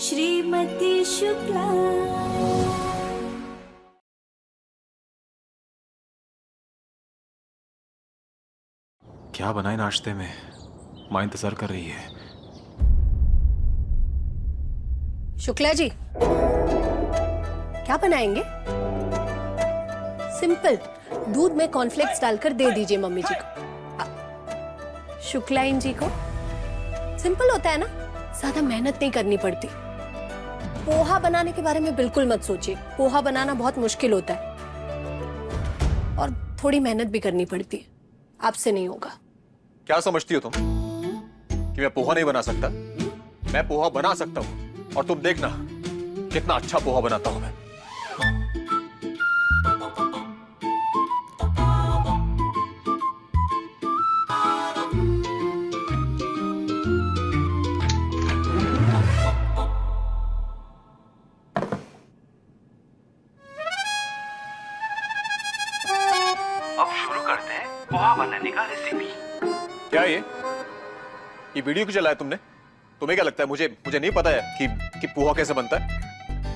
श्रीमती शुक्ला। क्या बनाए नाश्ते में? माँ इंतजार कर रही है। शुक्ला जी, क्या बनाएंगे? सिंपल, दूध में कॉर्नफ्लेक्स डालकर दे दीजिए मम्मी जी को। शुक्ला इन जी को सिंपल होता है ना, ज्यादा मेहनत नहीं करनी पड़ती। पोहा बनाने के बारे में बिल्कुल मत सोचिए, पोहा बनाना बहुत मुश्किल होता है और थोड़ी मेहनत भी करनी पड़ती है। आपसे नहीं होगा। क्या समझती हो तुम कि मैं पोहा नहीं बना सकता? मैं पोहा बना सकता हूँ और तुम देखना कितना अच्छा पोहा बनाता हूं मैं। अब शुरू करते हैं पोहा बनाने का रेसिपी। क्या ये वीडियो क्यों चलाया तुमने? तुम्हें क्या लगता है मुझे नहीं पता है कि पोहा कैसे बनता है?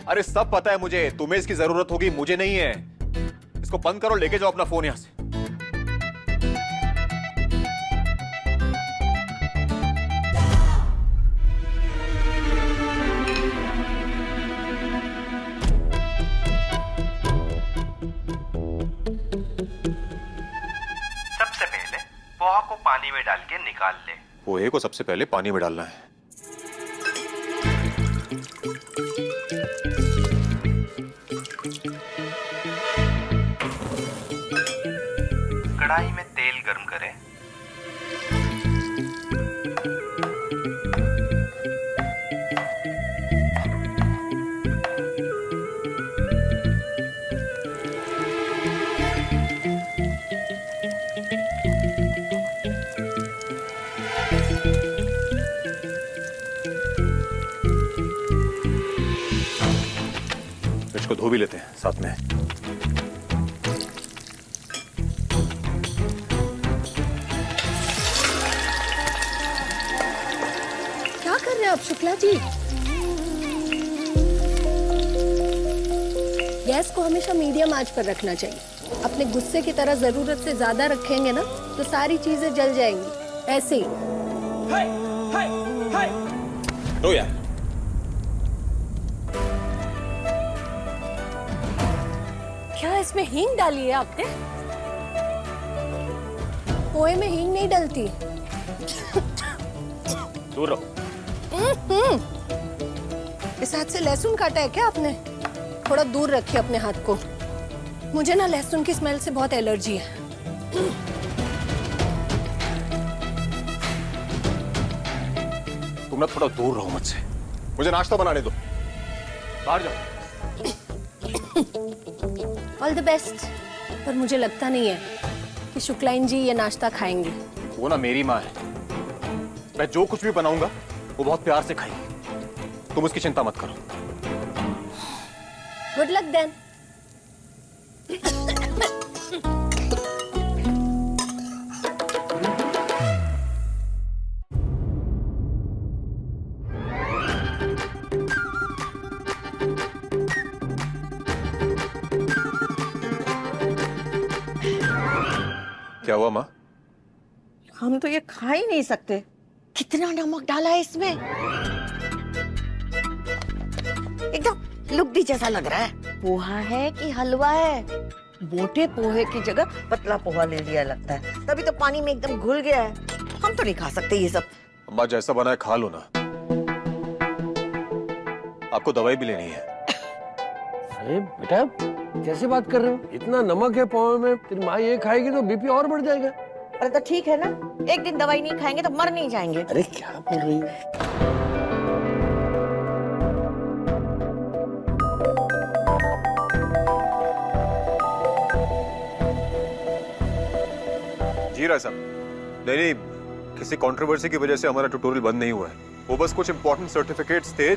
अरे सब पता है मुझे, तुम्हें इसकी जरूरत होगी, मुझे नहीं है। इसको बंद करो, लेके जाओ अपना फोन यहां से। सबसे पहले पोहा को पानी में डाल के निकाल ले। पोहे को सबसे पहले पानी में डालना है। कढ़ाई में तेल गर्म करें। इसको धो भी लेते हैं साथ में। क्या कर रहे हैं आप शुक्ला जी? गैस को हमेशा मीडियम आंच पर रखना चाहिए। अपने गुस्से की तरह जरूरत से ज्यादा रखेंगे ना तो सारी चीजें जल जाएंगी। ऐसे ही। लो यार। क्या इसमें हींग डाली है आपने? पोहे में हींग नहीं डलती। दूर रहो। इस हाथ से लहसुन काटा है क्या आपने? थोड़ा दूर रखिए अपने हाथ को। मुझे ना लहसुन की स्मेल से बहुत एलर्जी है। तुम ना थोड़ा दूर रहो मुझसे। मुझे नाश्ता बनाने दो। बाहर जाओ। All the best. पर मुझे लगता नहीं है कि शुक्लाइन जी ये नाश्ता खाएंगे। वो ना मेरी माँ है। मैं जो कुछ भी बनाऊंगा वो बहुत प्यार से खाएगी। तुम उसकी चिंता मत करो। Good luck then. क्या हुआ माँ? हम तो ये खा ही नहीं सकते। कितना नमक डाला है इसमें, एकदम लुगदी जैसा लग रहा है। पोहा है कि हलवा है? मोटे पोहे की जगह पतला पोहा ले लिया लगता है, तभी तो पानी में एकदम घुल गया है। हम तो नहीं खा सकते ये सब। अम्मा जैसा बना है खा लो ना। आपको दवाई भी लेनी है। अरे बेटा कैसे बात कर रहे हो? इतना नमक है पोहे में, तेरी माँ ये खाएगी तो बीपी और बढ़ जाएगा। अरे तो ठीक है ना, एक दिन दवाई नहीं खाएंगे तो मर नहीं जाएंगे। अरे क्या बोल रही हो? जी राय साहब, नहीं, किसी कंट्रोवर्सी की वजह से हमारा ट्यूटोरियल बंद नहीं हुआ है। वो बस कुछ इंपॉर्टेंट सर्टिफिकेट्स थे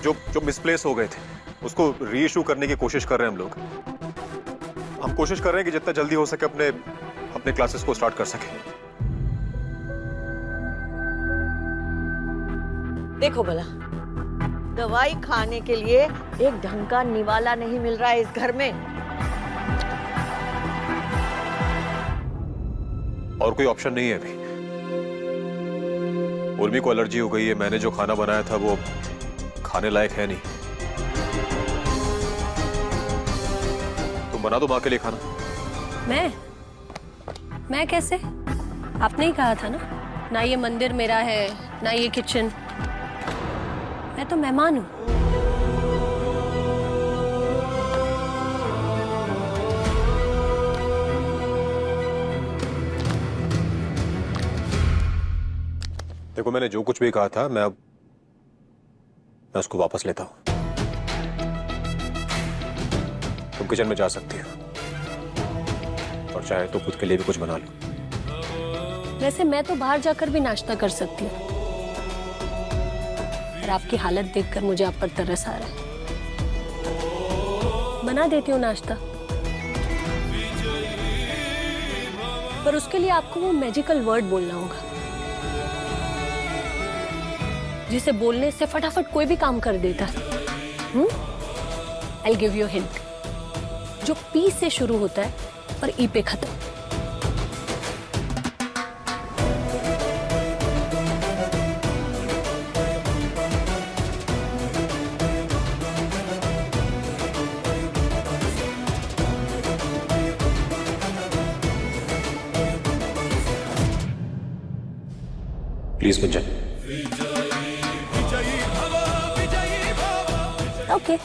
जो मिसप्लेस हो गए थे, उसको रीइश्यू करने की कोशिश कर रहे हैं हम लोग। हम कोशिश कर रहे हैं कि जितना जल्दी हो सके अपने क्लासेस को स्टार्ट कर सके। देखो भला, दवाई खाने के लिए एक ढंग का निवाला नहीं मिल रहा है इस घर में। और कोई ऑप्शन नहीं है अभी। उर्मी को एलर्जी हो गई है, मैंने जो खाना बनाया था वो खाने लायक है नहीं। तुम बना दो माँ के लिए खाना। मैं कैसे? आपने ही कहा था ना, ना ये मंदिर मेरा है ना ये किचन, मैं तो मेहमान हूं। देखो मैंने जो कुछ भी कहा था मैं उसको वापस लेता हूं। तुम किचन में जा सकती हो और चाहे तो खुद के लिए भी कुछ बना लो। वैसे मैं तो बाहर जाकर भी नाश्ता कर सकती हूँ, पर आपकी हालत देखकर मुझे आप पर तरस आ रहा है। बना देती हूँ नाश्ता, पर उसके लिए आपको वो मैजिकल वर्ड बोलना होगा जिसे बोलने से फटाफट कोई भी काम कर देता है। I'll give you a hint, जो पी से शुरू होता है पर ई पे खत्म। प्लीज गुंजन। ओके।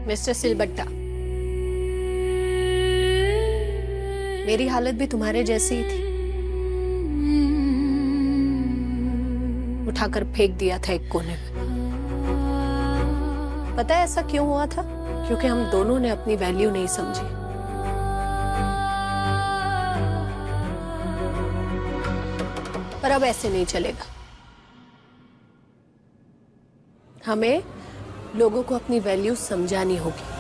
मिस्टर सिलबट्टा, मेरी हालत भी तुम्हारे जैसी ही थी। उठाकर फेंक दिया था एक कोने में। पता है ऐसा क्यों हुआ था? क्योंकि हम दोनों ने अपनी वैल्यू नहीं समझी। पर अब ऐसे नहीं चलेगा। हमें लोगों को अपनी वैल्यू समझानी होगी।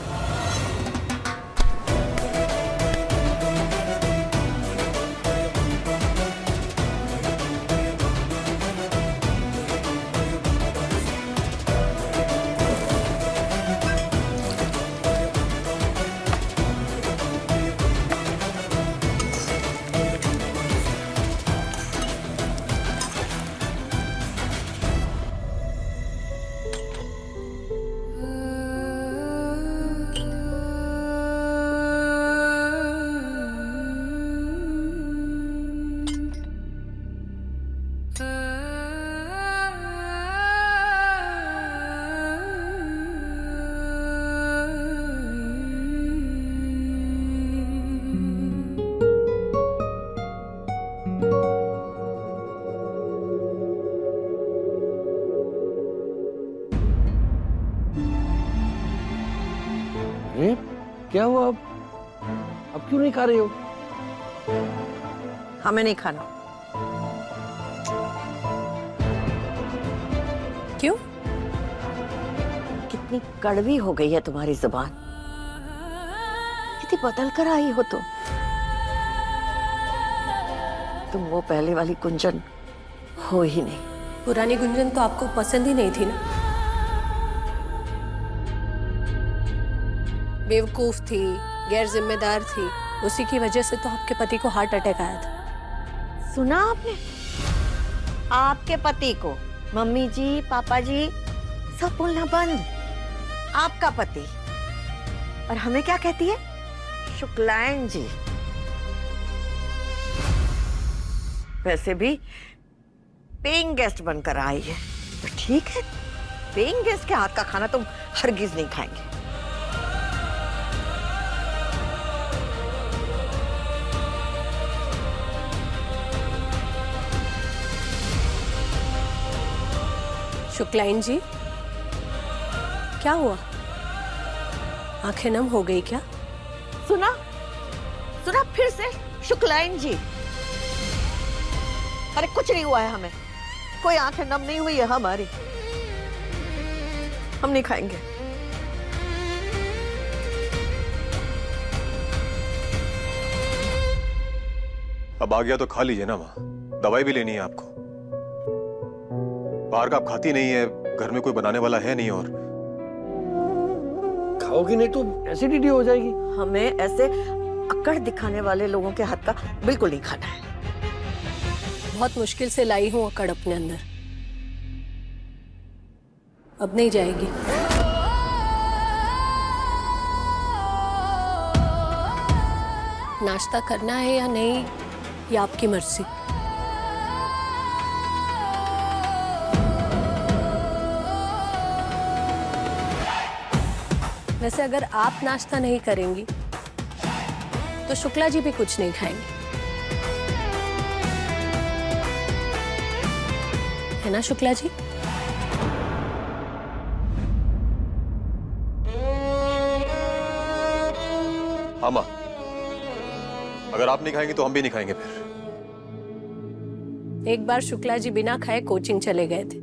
अरे क्या हुआ? अब क्यों नहीं खा रही हो? हमें नहीं खाना। क्यों? कितनी कड़वी हो गई है तुम्हारी जुबान। कितनी बदल कर आई हो तुम वो पहले वाली गुंजन हो ही नहीं। पुरानी गुंजन तो आपको पसंद ही नहीं थी ना? बेवकूफ थी, गैर जिम्मेदार थी, उसी की वजह से तो आपके पति को हार्ट अटैक आया था। सुना आपने? आपके पति को मम्मी जी, पापा जी सब बोलना बंद। आपका पति। और हमें क्या कहती है? शुक्लायन जी। वैसे भी पेइंग गेस्ट बनकर आई है तो ठीक है, पेइंग गेस्ट के हाथ का खाना तुम हरगिज नहीं खाएंगे। शुक्लायन जी, क्या हुआ? आंखें नम हो गई क्या? सुना सुना फिर से शुक्लाइन जी। अरे कुछ नहीं हुआ है हमें, कोई आंखें नम नहीं हुई है हमारी। हम नहीं खाएंगे। अब आ गया तो खा लीजिए ना माँ, दवाई भी लेनी है आपको। बाहर का आप खाती नहीं है, घर में कोई बनाने वाला है नहीं, और खाओगी नहीं तो एसिडिटी हो जाएगी। हमें ऐसे अकड़ दिखाने वाले लोगों के हाथ का बिल्कुल नहीं खाना है। बहुत मुश्किल से लाई हूं अकड़ अपने अंदर, अब नहीं जाएगी। नाश्ता करना है या नहीं, ये आपकी मर्जी। वैसे अगर आप नाश्ता नहीं करेंगी तो शुक्ला जी भी कुछ नहीं खाएंगे, है ना शुक्ला जी? हाँ माँ, अगर आप नहीं खाएंगे तो हम भी नहीं खाएंगे फिर। एक बार शुक्ला जी बिना खाए कोचिंग चले गए थे,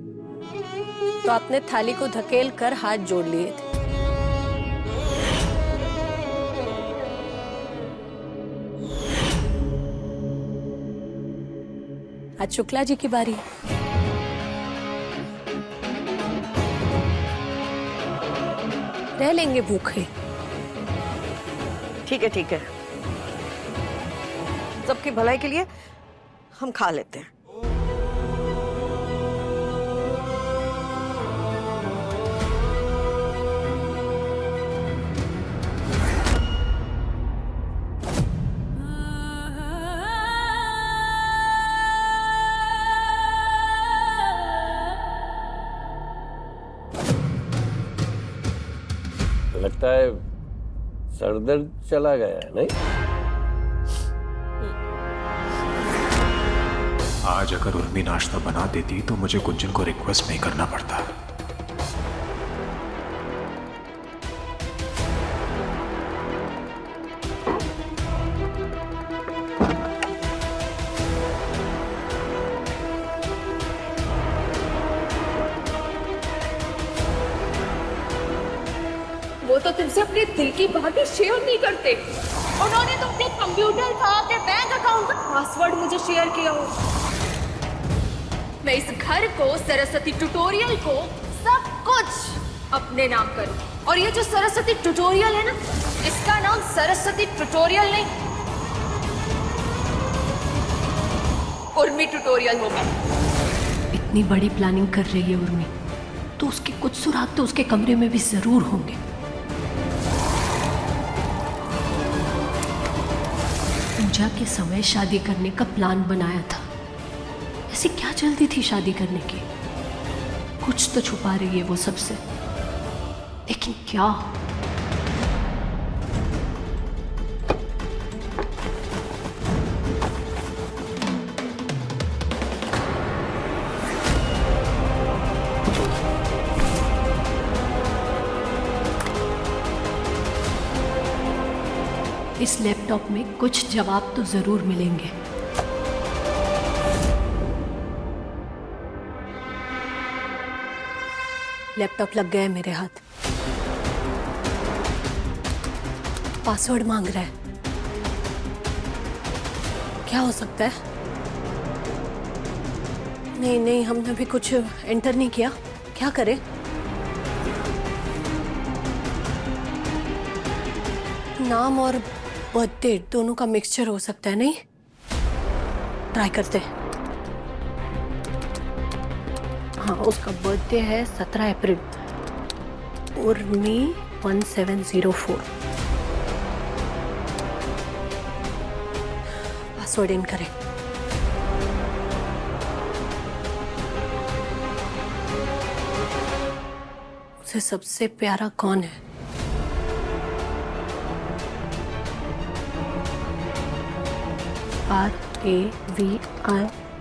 तो आपने थाली को धकेल कर हाथ जोड़ लिए थे। आज शुक्ला जी की बारी है। रह लेंगे भूखे। ठीक है ठीक है, सबकी भलाई के लिए हम खा लेते हैं। लगता है सरदर्द चला गया है, नहीं? आज अगर उर्मी नाश्ता बना देती तो मुझे गुंजन को रिक्वेस्ट नहीं करना पड़ता। वो तो तुमसे अपने दिल की बातें शेयर नहीं करते। उन्होंने तो अपने कंप्यूटर का, अपने बैंक अकाउंट का पासवर्ड मुझे शेयर किया हो। मैं इस घर को, सरस्वती ट्यूटोरियल को, सब कुछ अपने नाम करूं। और ये जो सरस्वती ट्यूटोरियल है ना, इसका नाम सरस्वती ट्यूटोरियल नहीं, उर्मी ट्यूटोरियल होगा। इतनी बड़ी प्लानिंग कर रही है उर्मी, तो उसके कुछ सुराग तो उसके कमरे में भी जरूर होंगे। पूजा के समय शादी करने का प्लान बनाया था, ऐसी क्या जल्दी थी शादी करने की? कुछ तो छुपा रही है वो सबसे, लेकिन क्या? इस लैपटॉप में कुछ जवाब तो जरूर मिलेंगे। लैपटॉप लग गया है मेरे हाथ, पासवर्ड मांग रहा है। क्या हो सकता है? नहीं नहीं, हमने भी कुछ एंटर नहीं किया, क्या करें? नाम और बर्थडे दोनों का मिक्सचर हो सकता है, नहीं? ट्राई करते हैं। हाँ, उसका बर्थडे है 17 अप्रैल, उर्मी 1704। पासवर्ड इन करें। उसे सबसे प्यारा कौन है? RAVI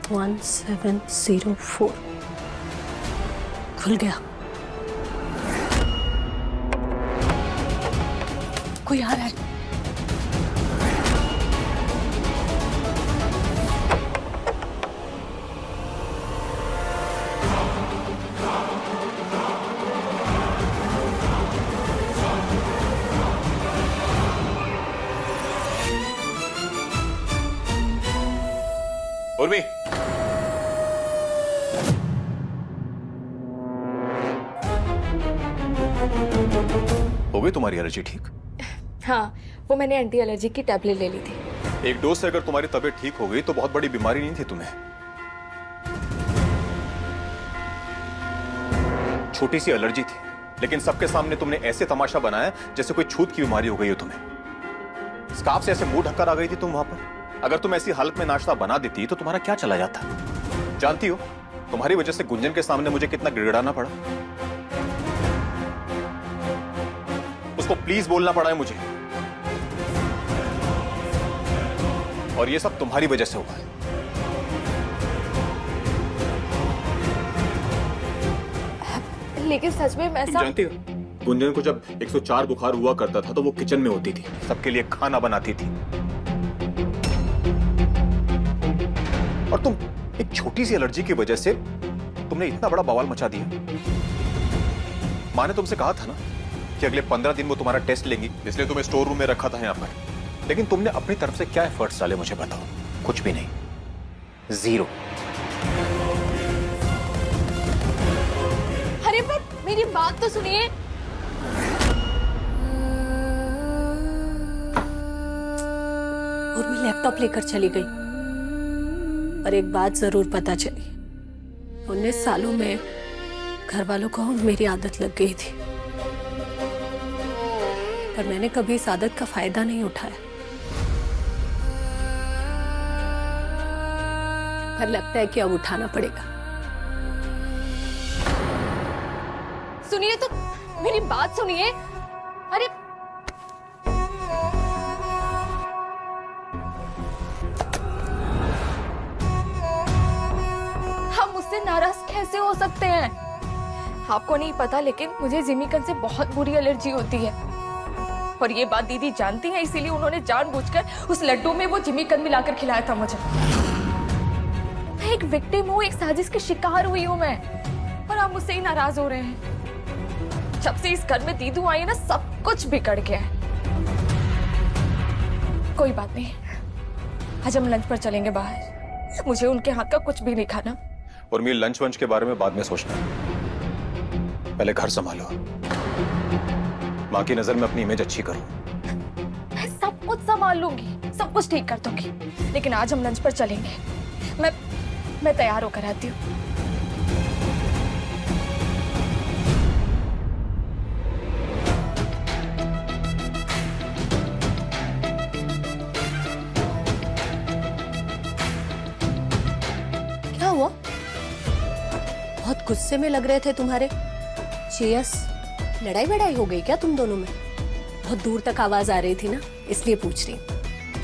1704। खुल गया। कोई आ रहा है। उर्मी, हो गई तुम्हारी एलर्जी ठीक? हाँ, वो मैंने एंटी एलर्जी की टैबलेट ले ली थी। एक डोज से अगर तुम्हारी तबीयत ठीक हो गई तो बहुत बड़ी बीमारी नहीं थी तुम्हें। छोटी सी एलर्जी थी, लेकिन सबके सामने तुमने ऐसे तमाशा बनाया जैसे कोई छूत की बीमारी हो गई हो तुम्हें। स्कार्फ से ऐसे मुंह ढककर आ गई थी तुम वहां पर। अगर तुम ऐसी हालत में नाश्ता बना देती तो तुम्हारा क्या चला जाता? जानती हो, तुम्हारी वजह से गुंजन के सामने मुझे कितना गिड़गिड़ाना पड़ा। उसको प्लीज बोलना पड़ा है मुझे, और ये सब तुम्हारी वजह से हुआ है। लेकिन सच में तुम ऐसा जानती हो, गुंजन को जब 104 बुखार हुआ करता था तो वो किचन में होती थी, सबके लिए खाना बनाती थी। और तुम एक छोटी सी एलर्जी की वजह से तुमने इतना बड़ा बवाल मचा दिया। माँ ने तुमसे कहा था ना कि अगले 15 दिन वो तुम्हारा टेस्ट लेंगी, इसलिए तुम्हें स्टोर रूम में रखा था यहाँ पर। लेकिन तुमने अपनी तरफ से क्या एफर्ट्स डाले मुझे बताओ? कुछ भी नहीं, जीरो। अरे पर मेरी बात तो सुनिए। उर्मी लैपटॉप लेकर चली गई, और एक बात जरूर पता चली, 19 सालों में घर वालों को मेरी आदत लग गई थी, पर मैंने कभी इस आदत का फायदा नहीं उठाया। पर लगता है कि अब उठाना पड़ेगा। सुनिए तो, मेरी बात सुनिए। अरे हम मुझसे नाराज कैसे हो सकते हैं? आपको नहीं पता, लेकिन मुझे जिमीकंद से बहुत बुरी एलर्जी होती है, और ये बात दीदी जानती है, इसीलिए उन्होंने जानबूझकर उस लड्डू में वो जिमीकंद मिलाकर खिलाया था मुझे। मैं एक विक्टिम हूँ, एक साजिश की शिकार हुई हूँ मैं, और आप मुझसे ही नाराज हो रहे हैं। जब से इस घर में दीदू आई है ना, सब कुछ बिगड़ गया है। कोई बात नहीं, आज हम लंच पर चलेंगे बाहर। मुझे उनके हाथ का कुछ भी नहीं खाना। और मेरे लंच वंच के बारे में बाद में सोचना, पहले घर संभालो। माँ की नजर में अपनी इमेज अच्छी करो। मैं सब कुछ संभाल लूंगी, सब कुछ ठीक कर दूंगी, लेकिन आज हम लंच पर चलेंगे। मैं तैयार होकर आती हूँ। क्या हुआ? बहुत गुस्से में लग रहे थे तुम्हारे। चीयस, लड़ाई वड़ाई हो गई क्या तुम दोनों में? बहुत दूर तक आवाज आ रही थी ना, इसलिए पूछ रही।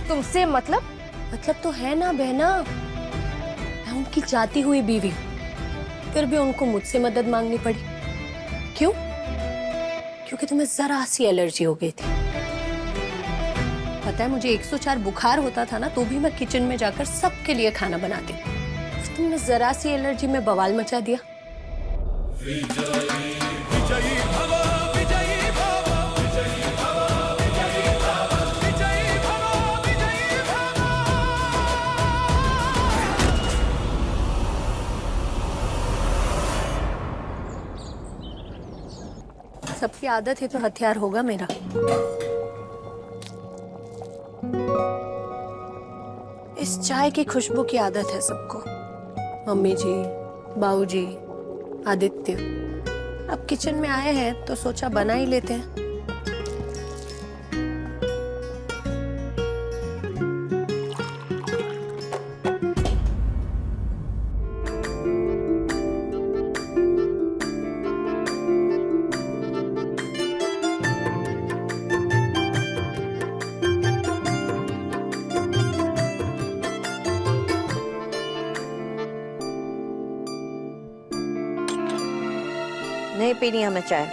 तुमसे मतलब तो है ना बहना, मैं उनकी जाती हुई बीवी हूँ, फिर भी उनको मुझसे मदद मांगनी पड़ी। क्यों? क्योंकि तुम्हें जरा सी एलर्जी हो गई थी। पता है, मुझे 104 बुखार होता था ना, तो भी मैं किचन में जाकर सबके लिए खाना बनाती। तुमने जरा सी एलर्जी में बवाल मचा दिया। सबकी आदत है तो हथियार होगा मेरा। इस चाय की खुशबू की आदत है सबको। मम्मी जी, बाबूजी, आदित्य। अब किचन में आए हैं तो सोचा बना ही लेते हैं। नहीं पीनी हमें चाय।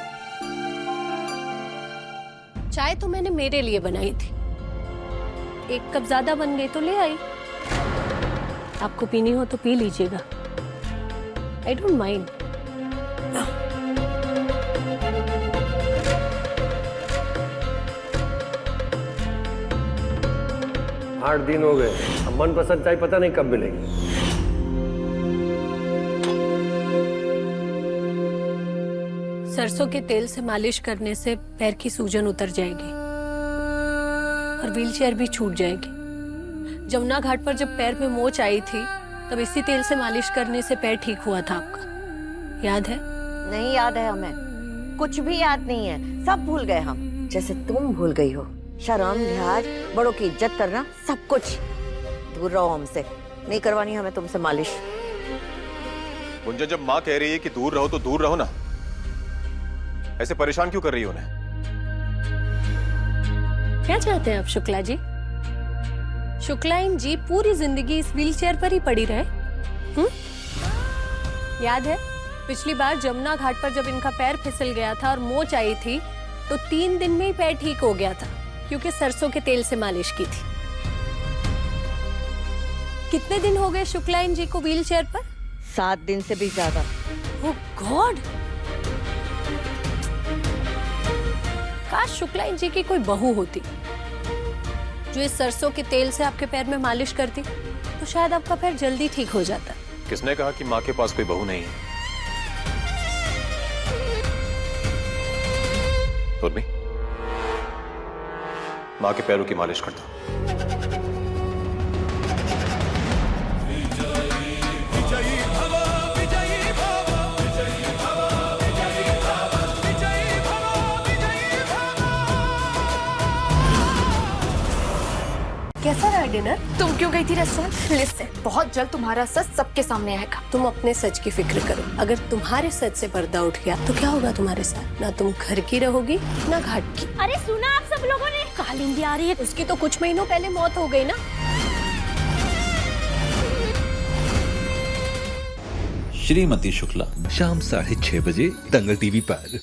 चाय तो मैंने मेरे लिए बनाई थी, एक कप ज्यादा बन गई तो ले आई। आपको पीनी हो तो पी लीजिएगा, आई डोंट माइंड। 8 दिन हो गए, अब मनपसंद चाय पता नहीं कब मिलेगी। सरसों के तेल से मालिश करने से पैर की सूजन उतर जाएगी और व्हीलचेयर भी छूट जाएगी। जमुना घाट पर जब पैर में मोच आई थी तब इसी तेल से मालिश करने से पैर ठीक हुआ था आपका, याद है? नहीं याद है हमें, कुछ भी याद नहीं है, सब भूल गए हम, जैसे तुम भूल गई हो। शर्म, लिहाज, बड़ों की इज्जत करना, सब कुछ। दूर रहो हमसे, नहीं करवानी हमें तुमसे मालिश। गुंजन, जब माँ कह रही है कि दूर रहो तो दूर रहो ना, ऐसे परेशान क्यों कर रही हो उन्हें? क्या चाहते हैं आप शुक्ला जी? शुक्लाइन जी पूरी जिंदगी इस व्हीलचेयर पर ही पड़ी रहे? याद है पिछली बार जमुना घाट पर जब इनका पैर फिसल गया था और मोच आई थी तो 3 दिन में ही पैर ठीक हो गया था, क्योंकि सरसों के तेल से मालिश की थी। कितने दिन हो गए शुक्लाइन जी को व्हीलचेयर पर? 7 दिन से भी ज्यादा। ओह गॉड! काश शुक्लाइन जी की कोई बहू होती जो इस सरसों के तेल से आपके पैर में मालिश करती, तो शायद आपका पैर जल्दी ठीक हो जाता। किसने कहा कि माँ के पास कोई बहू नहीं है? उर्मी, माँ के पैरों की मालिश करता हूं। कैसा रहा डिनर? तुम क्यों गई थी रेस्टोरेंट? लिस्ट बहुत जल्द तुम्हारा सच सबके सामने आएगा। तुम अपने सच की फिक्र करो। अगर तुम्हारे सच से पर्दा उठ गया तो क्या होगा तुम्हारे साथ? ना तुम घर की रहोगी ना घाट की। अरे सुना आप सब लोगों ने, कालिंदी आ रही है। उसकी तो कुछ महीनों पहले मौत हो गई ना। श्रीमती शुक्ला शाम 6:30 बजे दंगल टीवी पर।